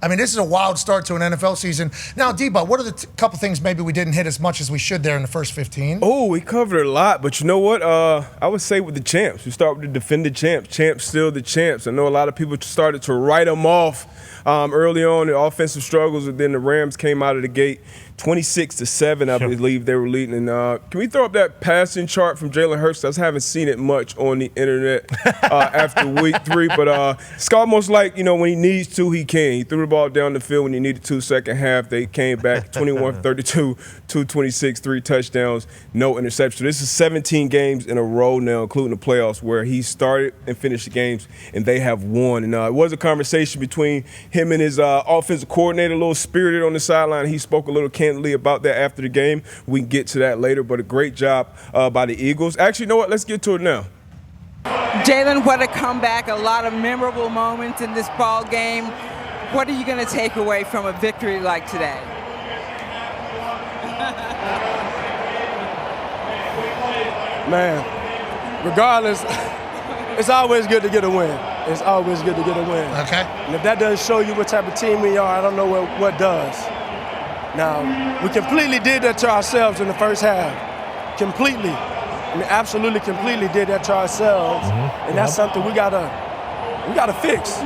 I mean, this is a wild start to an NFL season. Now, Debo, what are the couple things maybe we didn't hit as much as we should there in the first 15? Oh, we covered a lot, but you know what? I would say with the champs. We start with the defending champs. Champs still the champs. I know a lot of people started to write them off early on, the offensive struggles, and then the Rams came out of the gate 26-7, I believe they were leading. And can we throw up that passing chart from Jalen Hurts? I haven't seen it much on the internet after week 3, but it's almost like, when he needs to, he can. He threw the ball down the field when he needed to. Second half, they came back 21-32, 226, 3 touchdowns, no interception. This is 17 games in a row now, including the playoffs, where he started and finished the games, and they have won. And it was a conversation between him and his offensive coordinator, a little spirited on the sideline. He spoke a little candidly about that after the game. We can get to that later, but a great job by the Eagles. Actually, you know what? Let's get to it now. Jalen, what a comeback. A lot of memorable moments in this ball game. What are you going to take away from a victory like today? Man, regardless, it's always good to get a win. It's always good to get a win. Okay. And if that doesn't show you what type of team we are, I don't know what does. Now, we completely did that to ourselves in the first half. Completely. I mean, absolutely completely did that to ourselves. And that's something we gotta fix.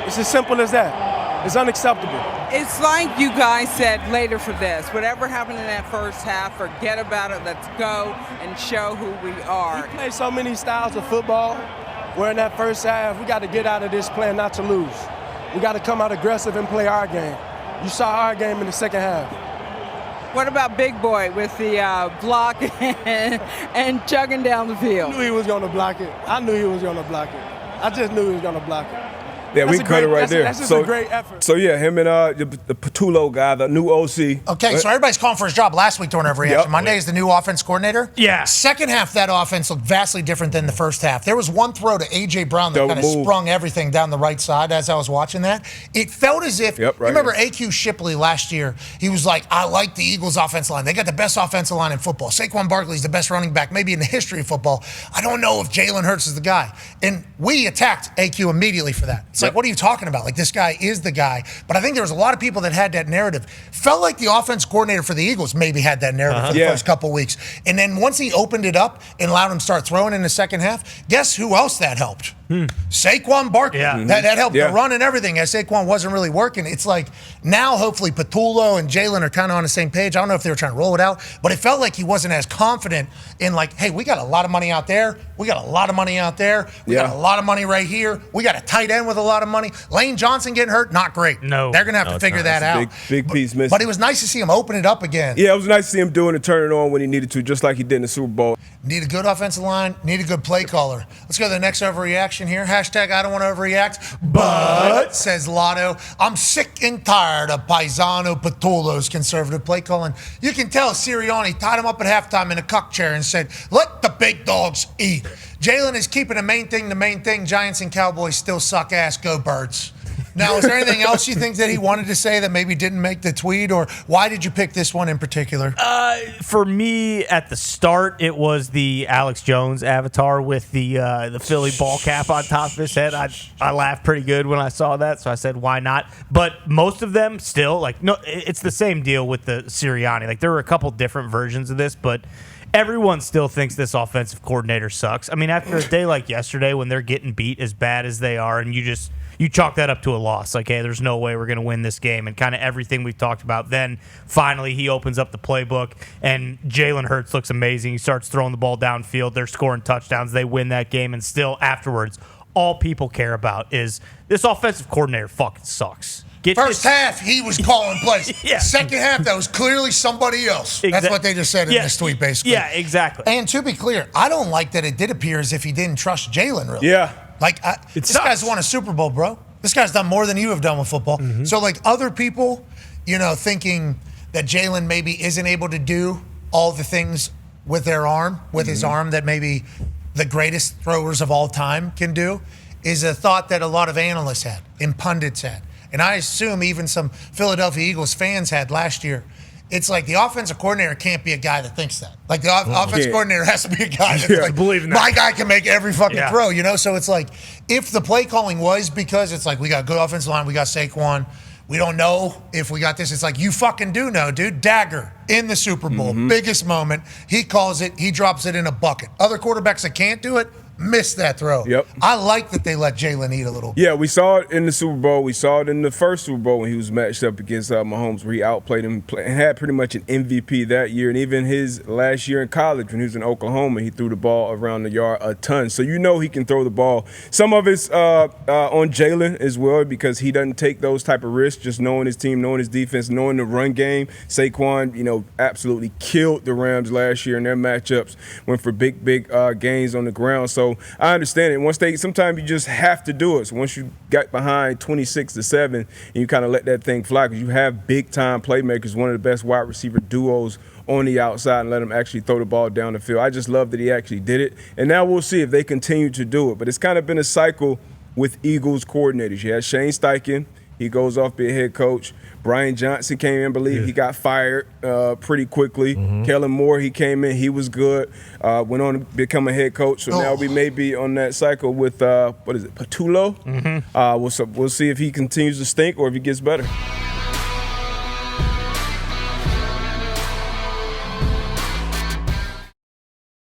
It's as simple as that. It's unacceptable. It's like you guys said later for this. Whatever happened in that first half, forget about it. Let's go and show who we are. We play so many styles of football where in that first half, we got to get out of this playing not to lose. We got to come out aggressive and play our game. You saw our game in the second half. What about Big Boy with the block and chugging down the field? I knew he was going to block it. I just knew he was going to block it. Yeah, we cut it right there. That's just a great effort. So, yeah, him and the Patullo guy, the new OC. Okay, so everybody's calling for his job last week during Overreaction. Yep. Monday is the new offense coordinator. Yeah. Second half, that offense looked vastly different than the first half. There was one throw to A.J. Brown that kind of sprung everything down the right side as I was watching that. It felt as if, you remember A.Q. Shipley last year, he was like, I like the Eagles' offensive line. They got the best offensive line in football. Saquon Barkley's the best running back maybe in the history of football. I don't know if Jalen Hurts is the guy. And we attacked A.Q. immediately for that. It's like, what are you talking about? Like, this guy is the guy. But I think there was a lot of people that had that narrative. Felt like the offense coordinator for the Eagles maybe had that narrative for the first couple weeks. And then once he opened it up and allowed him to start throwing in the second half, guess who else that helped? Saquon Barkley. Yeah. That helped the run and everything as Saquon wasn't really working. It's like now hopefully Patullo and Jalen are kind of on the same page. I don't know if they were trying to roll it out, but it felt like he wasn't as confident in like, hey, we got a lot of money out there. We got a lot of money out there. We got a lot of money right here. We got a tight end with a lot of money. Lane Johnson getting hurt, not great. No. They're going to have to figure that out. Big piece missing. But it was nice to see him open it up again. Yeah, it was nice to see him doing it, turning it on when he needed to, just like he did in the Super Bowl. Need a good offensive line, need a good play caller. Let's go to the next overreaction here. Hashtag I don't want to overreact, but, says Lotto, I'm sick and tired of Paisano Patullo's conservative play calling. You can tell Sirianni tied him up at halftime in a cuck chair and said, let the big dogs eat. Jalen is keeping the main thing. Giants and Cowboys still suck ass. Go Birds. Now, is there anything else you think that he wanted to say that maybe didn't make the tweet, or why did you pick this one in particular? For me, at the start, it was the Alex Jones avatar with the Philly ball cap on top of his head. I laughed pretty good when I saw that, so I said, why not? But most of them still, no, it's the same deal with the Sirianni. Like, there were a couple different versions of this, but everyone still thinks this offensive coordinator sucks. I mean, after a day like yesterday when they're getting beat as bad as they are, and you chalk that up to a loss. Like, hey, there's no way we're going to win this game, and kind of everything we've talked about. Then finally he opens up the playbook, and Jalen Hurts looks amazing. He starts throwing the ball downfield. They're scoring touchdowns. They win that game, and still afterwards, all people care about is this offensive coordinator fucking sucks. First half, he was calling plays. Yeah. Second half, that was clearly somebody else. That's what they just said in this tweet, basically. Yeah, exactly. And to be clear, I don't like that it did appear as if he didn't trust Jalen, really. Yeah. Like, this guy's won a Super Bowl, bro. This guy's done more than you have done with football. Mm-hmm. So, like, other people, thinking that Jalen maybe isn't able to do all the things with their arm, with his arm that maybe the greatest throwers of all time can do, is a thought that a lot of analysts had and pundits had. And I assume even some Philadelphia Eagles fans had last year. It's like the offensive coordinator can't be a guy that thinks that. Like the offensive coordinator has to be a guy that's like, believe in that. My guy can make every fucking throw, So it's like if the play calling was because it's like we got good offensive line, we got Saquon, we don't know if we got this. It's like, you fucking do know, dude. Dagger in the Super Bowl, biggest moment. He calls it, he drops it in a bucket. Other quarterbacks that can't do it, miss that throw. Yep. I like that they let Jalen eat a little bit. Yeah, we saw it in the Super Bowl. We saw it in the first Super Bowl when he was matched up against Mahomes, where he outplayed him and had pretty much an MVP that year. And even his last year in college when he was in Oklahoma, he threw the ball around the yard a ton. So you know he can throw the ball. Some of it's on Jalen as well, because he doesn't take those type of risks, just knowing his team, knowing his defense, knowing the run game. Saquon, absolutely killed the Rams last year in their matchups, went for big gains on the ground. So I understand it. Sometimes you just have to do it. So once you got behind 26-7 and you kind of let that thing fly, because you have big-time playmakers, one of the best wide receiver duos on the outside, and let them actually throw the ball down the field. I just love that he actually did it. And now we'll see if they continue to do it. But it's kind of been a cycle with Eagles coordinators. You had Shane Steichen. He goes off being head coach. Brian Johnson came in, he got fired pretty quickly. Kellen Moore, he came in, he was good, went on to become a head coach. So now we may be on that cycle with, Patullo. We'll see if he continues to stink or if he gets better.